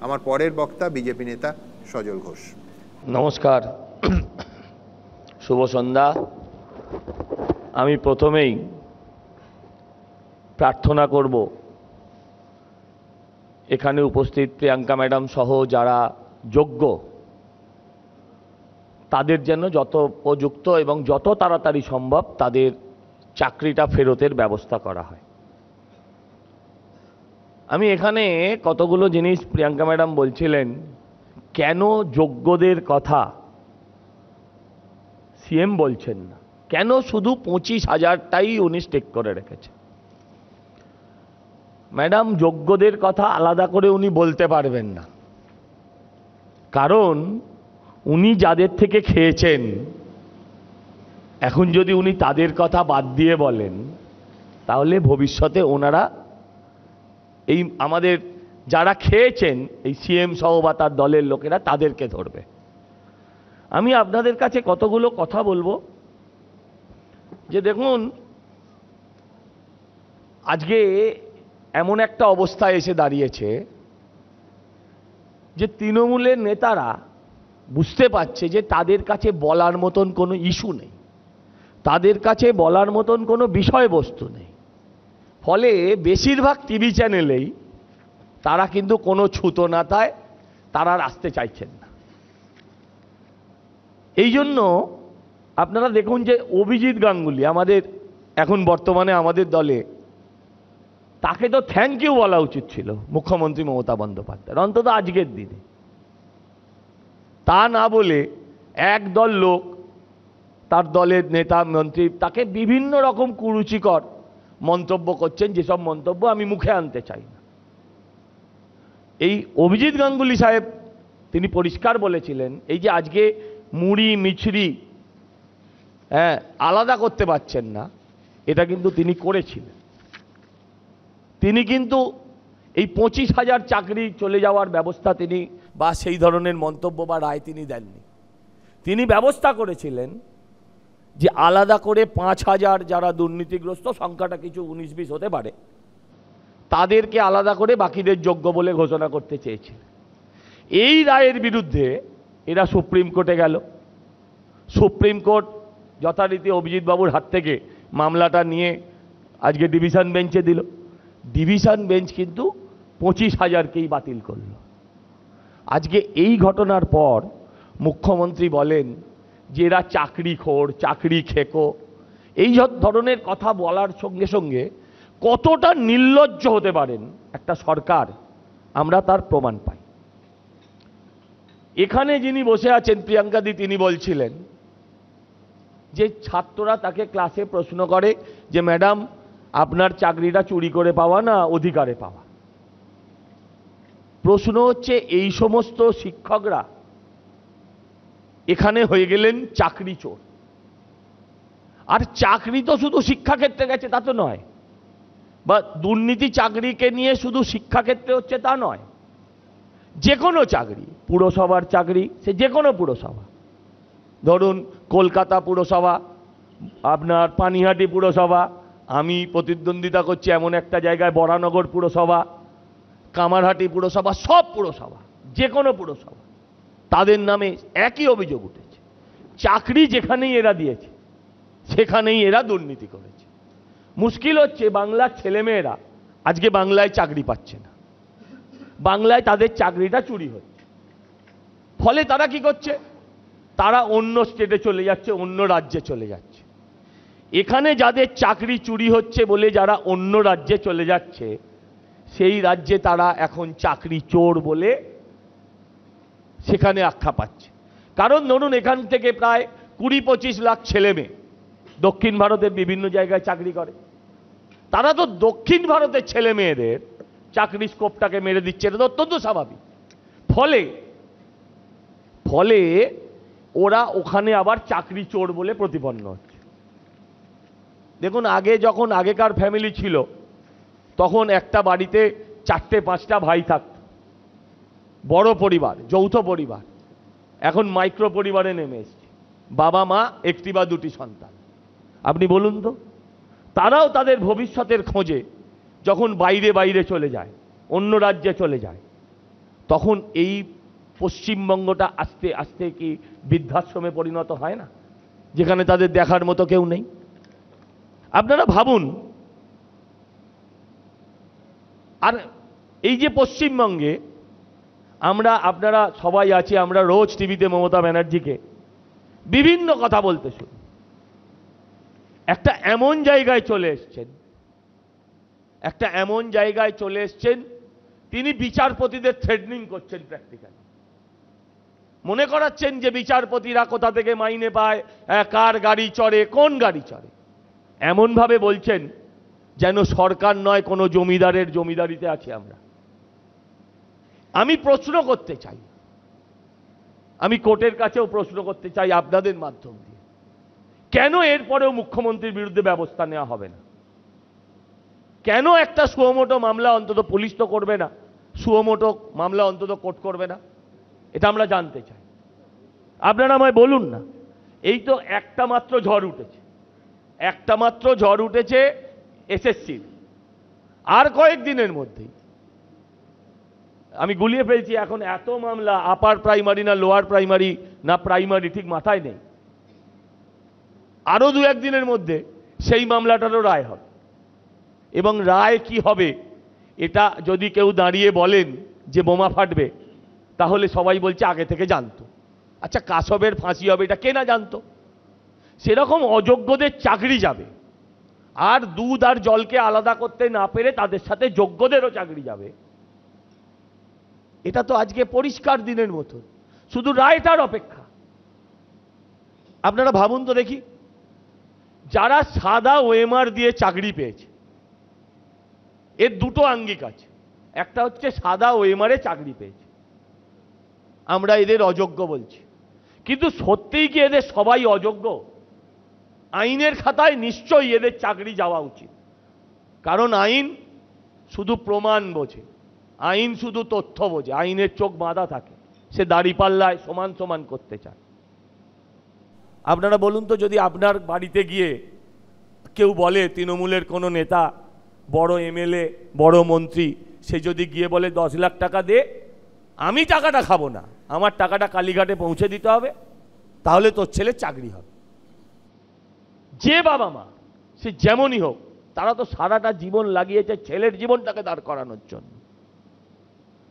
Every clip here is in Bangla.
আমার পরের বক্তা বিজেপি নেতা সজল ঘোষ। নমস্কার, শুভ সন্ধ্যা। আমি প্রথমেই প্রার্থনা করব এখানে উপস্থিত প্রিয়াঙ্কা ম্যাডাম সহ যারা যোগ্য তাদের জন্য যত উপযুক্ত এবং যত তাড়াতাড়ি সম্ভব তাদের চাকরিটা ফেরতের ব্যবস্থা করা হয়। আমি এখানে কতগুলো জিনিস প্রিয়াঙ্কা ম্যাডাম বলছিলেন, কেন যোগ্যদের কথা সিএম বলছেন না, কেন শুধু 25,000টাই উনি স্টেক করে রেখেছেন। ম্যাডাম, যোগ্যদের কথা আলাদা করে উনি বলতে পারবেন না, কারণ উনি যাদের থেকে খেয়েছেন এখন যদি উনি তাদের কথা বাদ দিয়ে বলেন তাহলে ভবিষ্যতে ওনারা এই আমাদের যারা খেয়েছেন এই সিএম সহ বা তার দলের লোকেরা তাদেরকে ধরবে। আমি আপনাদের কাছে কতগুলো কথা বলবো যে দেখুন, আজকে এমন একটা অবস্থায় এসে দাঁড়িয়েছে যে তৃণমূলের নেতারা বুঝতে পারছে যে তাদের কাছে বলার মতন কোনো ইস্যু নেই, তাদের কাছে বলার মতন কোনো বিষয়বস্তু নেই। ফলে বেশিরভাগ টিভি চ্যানেলেই তারা কিন্তু কোনো ছুতোনাতায় তারা আর আসতে চাইছেন না। এই জন্য আপনারা দেখুন যে অভিজিৎ গাঙ্গুলি আমাদের এখন বর্তমানে আমাদের দলে, তাকে তো থ্যাংক ইউ বলা উচিত ছিল মুখ্যমন্ত্রী মমতা বন্দ্যোপাধ্যায়, অন্তত আজকের দিনে। তা না বলে একদল লোক, তার দলের নেতা মন্ত্রী তাকে বিভিন্ন রকম কুরুচিকর মন্তব্য করছেন, যেসব মন্তব্য আমি মুখে আনতে চাই না। এই অভিজিৎ গাঙ্গুলি সাহেব তিনি পরিষ্কার বলেছিলেন, এই যে আজকে মুড়ি মিছরি আলাদা করতে পারছেন না, এটা কিন্তু তিনি করেছিলেন। তিনি কিন্তু এই 25,000 চাকরি চলে যাওয়ার ব্যবস্থা তিনি বা সেই ধরনের মন্তব্য বা রায় তিনি দেননি। তিনি ব্যবস্থা করেছিলেন যে আলাদা করে 5,000 যারা দুর্নীতিগ্রস্ত, সংখ্যাটা কিছু 19-20 হতে পারে, তাদেরকে আলাদা করে বাকিদের যোগ্য বলে ঘোষণা করতে চেয়েছিলেন। এই রায়ের বিরুদ্ধে এরা সুপ্রিম কোর্টে গেল। সুপ্রিম কোর্ট যথারীতি অভিজিৎ বাবুর হাত থেকে মামলাটা নিয়ে আজকে ডিভিশন বেঞ্চে দিল। ডিভিশন বেঞ্চ কিন্তু 25,000কেই বাতিল করল। আজকে এই ঘটনার পর মুখ্যমন্ত্রী বলেন যে এরা চাকরিখোর, চাকরি খেকো, এই ধরনের কথা বলার সঙ্গে সঙ্গে কতটা নির্লজ্জ হতে পারেন একটা সরকার, আমরা তার প্রমাণ পাই। এখানে যিনি বসে আছেন প্রিয়াঙ্কাদি, তিনি বলছিলেন যে ছাত্ররা তাকে ক্লাসে প্রশ্ন করে যে ম্যাডাম আপনার চাকরিটা চুরি করে পাওয়া না অধিকারে পাওয়া। প্রশ্ন হচ্ছে এই সমস্ত শিক্ষকরা এখানে হয়ে গেলেন চাকরি চোর। আর চাকরি তো শুধু শিক্ষাক্ষেত্রে গেছে তা তো নয়, বা দুর্নীতি চাকরিকে নিয়ে শুধু শিক্ষাক্ষেত্রে হচ্ছে তা নয়। যে কোনো চাকরি, পুরসভার চাকরি, সে যে কোনো পুরসভা, ধরুন কলকাতা পুরসভা, আপনার পানিহাটি পুরসভা, আমি প্রতিদ্বন্দ্বিতা করছি এমন একটা জায়গায় বরানগর পুরসভা, কামারহাটি পুরসভা, সব পুরসভা, যে কোনো পুরসভা, তাদের নামে একই অভিযোগ উঠেছে। চাকরি যেখানেই এরা দিয়েছে সেখানেই এরা দুর্নীতি করেছে। মুশকিল হচ্ছে বাংলার ছেলেমেয়েরা আজকে বাংলায় চাকরি পাচ্ছে না, বাংলায় তাদের চাকরিটা চুরি হচ্ছে। ফলে তারা কি করছে, তারা অন্য স্টেটে চলে যাচ্ছে, অন্য রাজ্যে চলে যাচ্ছে। এখানে যাদের চাকরি চুরি হচ্ছে বলে যারা অন্য রাজ্যে চলে যাচ্ছে, সেই রাজ্যে তারা এখন চাকরি চোর বলে সেখানে আখ্যা পাচ্ছে। কারণ ধরুন এখান থেকে প্রায় 20-25 লাখ ছেলে মেয়ে দক্ষিণ ভারতের বিভিন্ন জায়গায় চাকরি করে। তারা তো দক্ষিণ ভারতের ছেলে মেয়েদের চাকরি স্কোপটাকে মেরে দিচ্ছে, এটা তো অত্যন্ত স্বাভাবিক। ফলে ওরা ওখানে আবার চাকরি চোর বলে প্রতিপন্ন হচ্ছে। দেখুন, আগে যখন আগেকার ফ্যামিলি ছিল তখন একটা বাড়িতে 4-5টা ভাই থাকত, বড় পরিবার, যৌথ পরিবার। এখন মাইক্রো পরিবারে নেমে এসছে, বাবা মা একটি বা দুটি সন্তান। আপনি বলুন তো, তারাও তাদের ভবিষ্যতের খোঁজে যখন বাইরে বাইরে চলে যায়, অন্য রাজ্যে চলে যায়, তখন এই পশ্চিমবঙ্গটা আস্তে আস্তে কি বৃদ্ধাশ্রমে পরিণত হয় না, যেখানে তাদের দেখার মতো কেউ নেই? আপনারা ভাবুন, আর এই যে পশ্চিমবঙ্গে আপনারা সবাই আছি, আমরা রোজ টিভিতে মমতা ব্যানার্জিকে বিভিন্ন কথা বলতে শুনি। একটা এমন জায়গায় চলে এসছেন তিনি বিচারপতিদের থ্রেটনিং করছেন, প্র্যাকটিক্যালি মনে করাচ্ছেন যে বিচারপতিরা কোথা থেকে মাইনে পায়, কার গাড়ি চড়ে, কোন গাড়ি চড়ে, এমনভাবে বলছেন যেন সরকার নয়, কোনো জমিদারের জমিদারিতে আছি আমরা। আমি প্রশ্ন করতে চাই, আমি কোর্টের কাছেও প্রশ্ন করতে চাই আপনাদের মাধ্যম দিয়ে, কেন এরপরেও মুখ্যমন্ত্রীর বিরুদ্ধে ব্যবস্থা নেওয়া হবে না? কেন একটা সুমোটো মামলা অন্তত পুলিশ তো করবে না, সুমোটো মামলা অন্তত কোর্ট করবে না? এটা আমরা জানতে চাই। আপনারা আমায় বলুন না। এই তো একটা মাত্র ঝড় উঠেছে এসএসসির, আর কয়েকদিনের মধ্যেই আমি গুলিয়ে ফেলছি, এখন এত মামলা, আপার প্রাইমারি না লোয়ার প্রাইমারি না প্রাইমারি ঠিক মাথায় নেই, আরো দু একদিনের মধ্যে সেই মামলাটারও রায় হবে। এবং রায় কি হবে এটা যদি কেউ দাঁড়িয়ে বলেন যে বোমা ফাটবে, তাহলে সবাই বলছে আগে থেকে জানতো। আচ্ছা, কাসবের ফাঁসি হবে এটা কে না জানতো? সেরকম অযোগ্যদের চাকরি যাবে, আর দুধ আর জলকে আলাদা করতে না পেরে তাদের সাথে যোগ্যদেরও চাকরি যাবে। এটা তো আজকে পরিষ্কার দিনের মতো, শুধু রায়টার অপেক্ষা। আপনারা ভাবুন তো দেখি, যারা সাদা ওএমআর দিয়ে চাকরি পেয়েছে, এর দুটো আঙ্গিক আছে। একটা হচ্ছে সাদা ওএমআরে চাকরি পেয়েছে, আমরা এদের অযোগ্য বলছি, কিন্তু সত্যিই কি এদের সবাই অযোগ্য? আইনের খাতায় নিশ্চয়ই এদের চাকরি যাওয়া উচিত, কারণ আইন শুধু প্রমাণ বোঝে, আইন শুধু তথ্য বোঝে, আইনের চোখ বাঁধা থাকে, সে দাঁড়িপাল্লায় সমান সমান করতে চায়। আপনারা বলুন তো, যদি আপনার বাড়িতে গিয়ে কেউ বলে, তৃণমূলের কোনো নেতা, বড় এমএলএ, বড় মন্ত্রী, সে যদি গিয়ে বলে 10 লাখ টাকা দে, আমি টাকাটা খাবো না, আমার টাকাটা কালীঘাটে পৌঁছে দিতে হবে, তাহলে তোর ছেলে চাকরি হবে। যে বাবা মা সে যেমনই হোক, তারা তো সারাটা জীবন লাগিয়েছে ছেলের জীবনটাকে দাঁড় করানোর জন্য,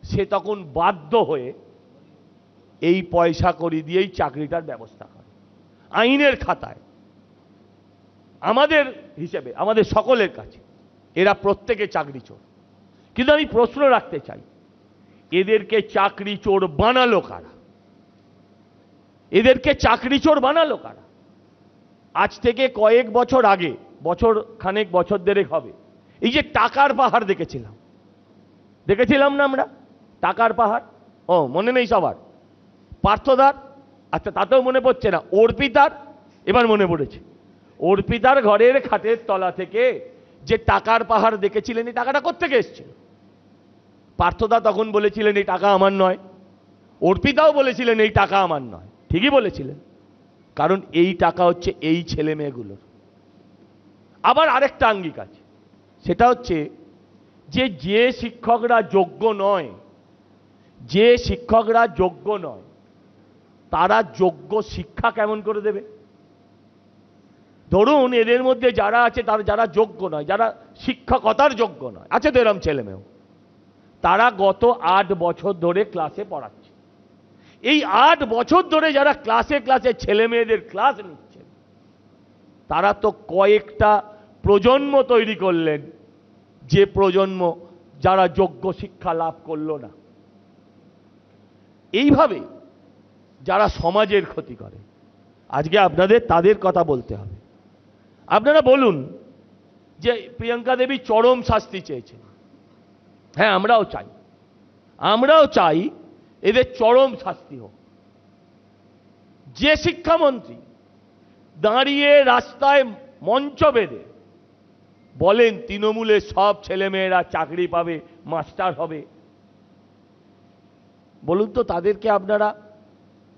সে তখন বাধ্য হয়ে এই পয়সা করি দিয়েই চাকরিটার ব্যবস্থা করে। আইনের খাতায় আমাদের হিসেবে, আমাদের সকলের কাছে এরা প্রত্যেকে চাকরি চোর। কিন্তু আমি প্রশ্ন রাখতে চাই, এদেরকে চাকরি চোর বানালো কারা? এদেরকে চাকরি চোর বানালো কারা? আজ থেকে কয়েক বছর আগে, বছর খানেক, বছর দেড়েক হবে, এই যে টাকার পাহাড় দেখেছিলাম না আমরা, টাকার পাহাড়, ও মনে নেই সবার? পার্থদার, আচ্ছা তাতেও মনে পড়ছে না, অর্পিতার, এবার মনে পড়েছে। অর্পিতার ঘরের খাটের তলা থেকে যে টাকার পাহাড় দেখেছিলেন, এই টাকাটা কোত্থেকে এসেছিল? পার্থদা তখন বলেছিলেন এই টাকা আমার নয়, অর্পিতাও বলেছিলেন এই টাকা আমার নয়, ঠিকই বলেছিলেন, কারণ এই টাকা হচ্ছে এই ছেলে মেয়েগুলোর। আবার আরেকটা আঙ্গিক আছে, সেটা হচ্ছে যে শিক্ষকরা যোগ্য নয়, তারা যোগ্য শিক্ষা কেমন করে দেবে? ধরুন এদের মধ্যে যারা আছে, তারা যারা যোগ্য নয়, যারা শিক্ষকতার যোগ্য নয়, আছে তো এরম ছেলে মেয়েও, তারা গত 8 বছর ধরে ক্লাসে পড়াচ্ছে। এই 8 বছর ধরে যারা ক্লাসে ছেলে মেয়েদের ক্লাস নিচ্ছেন, তারা তো কয়েকটা প্রজন্ম তৈরি করলেন, যে প্রজন্ম যারা যোগ্য শিক্ষা লাভ করলো না। এইভাবে যারা সমাজের ক্ষতি করে, আজকে আপনাদের তাদের কথা বলতে হবে। আপনারা বলুন যে প্রিয়াঙ্কা দেবী চরম শাস্তি চেয়েছেন, হ্যাঁ আমরাও চাই এদের চরম শাস্তি হোক। যে শিক্ষামন্ত্রী দাঁড়িয়ে রাস্তায় মঞ্চ বেঁধে বলেন তৃণমূলের সব ছেলেমেয়েরা চাকরি পাবে, মাস্টার হবে, বলুন তো তাদেরকে আপনারা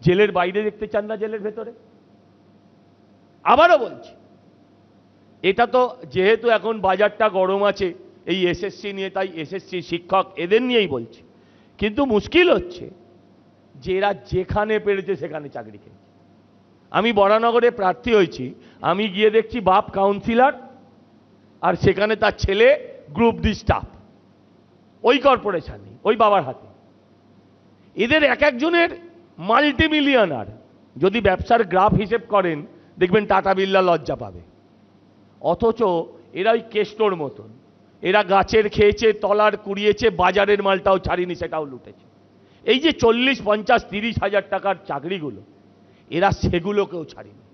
জেলের বাইরে দেখতে চান না, জেলের ভেতরে? আবারও বলছি, এটা তো যেহেতু এখন বাজারটা গরম আছে এই এসএসসি নিয়ে, তাই এসএসসি শিক্ষক এদের নিয়েই বলছি, কিন্তু মুশকিল হচ্ছে যে এরা যেখানে পেরেছে সেখানে চাকরি খেয়েছে। আমি বরানগরে প্রার্থী হয়েছি, আমি গিয়ে দেখছি বাপ কাউন্সিলর আর সেখানে তার ছেলে গ্রুপ ডি স্টাফ, ওই কর্পোরেশনে, ওই বাবার হাতে। এদের এক একজনের মাল্টিমিলিয়নার। যদি ব্যবসার গ্রাফ হিসেব করেন দেখবেন টাটা বিড়লা লজ্জা পাবে। অথচ এরা ওই কেষ্টর মতন, এরা গাছের খেয়েছে, তলার কুড়িয়েছে, বাজারের মালটাও ছাড়িনি, সেটাও লুটেছে। এই যে 40, 50, 30 হাজার টাকার চাকরিগুলো, এরা সেগুলোকেও ছাড়িনি।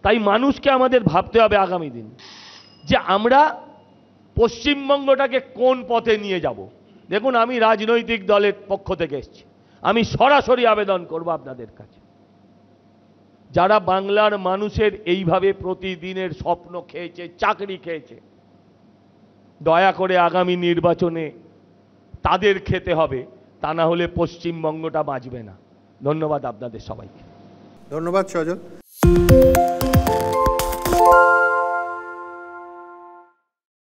তাই মানুষকে আমাদের ভাবতে হবে আগামী দিন যে আমরা পশ্চিমবঙ্গটাকে কোন পথে নিয়ে যাব। দেখুন, আমি রাজনৈতিক দলের পক্ষ থেকে এসেছি, আমি সরাসরি আবেদন করব আপনাদের কাছে, যারা বাংলার মানুষের এইভাবে প্রতিদিনের স্বপ্ন খেয়েছে, চাকরি খেয়েছে, দয়া করে আগামী নির্বাচনে তাদের খেতে হবে, তা না হলে পশ্চিমবঙ্গটা বাঁচবে না। ধন্যবাদ আপনাদের সবাইকে। ধন্যবাদ সজল।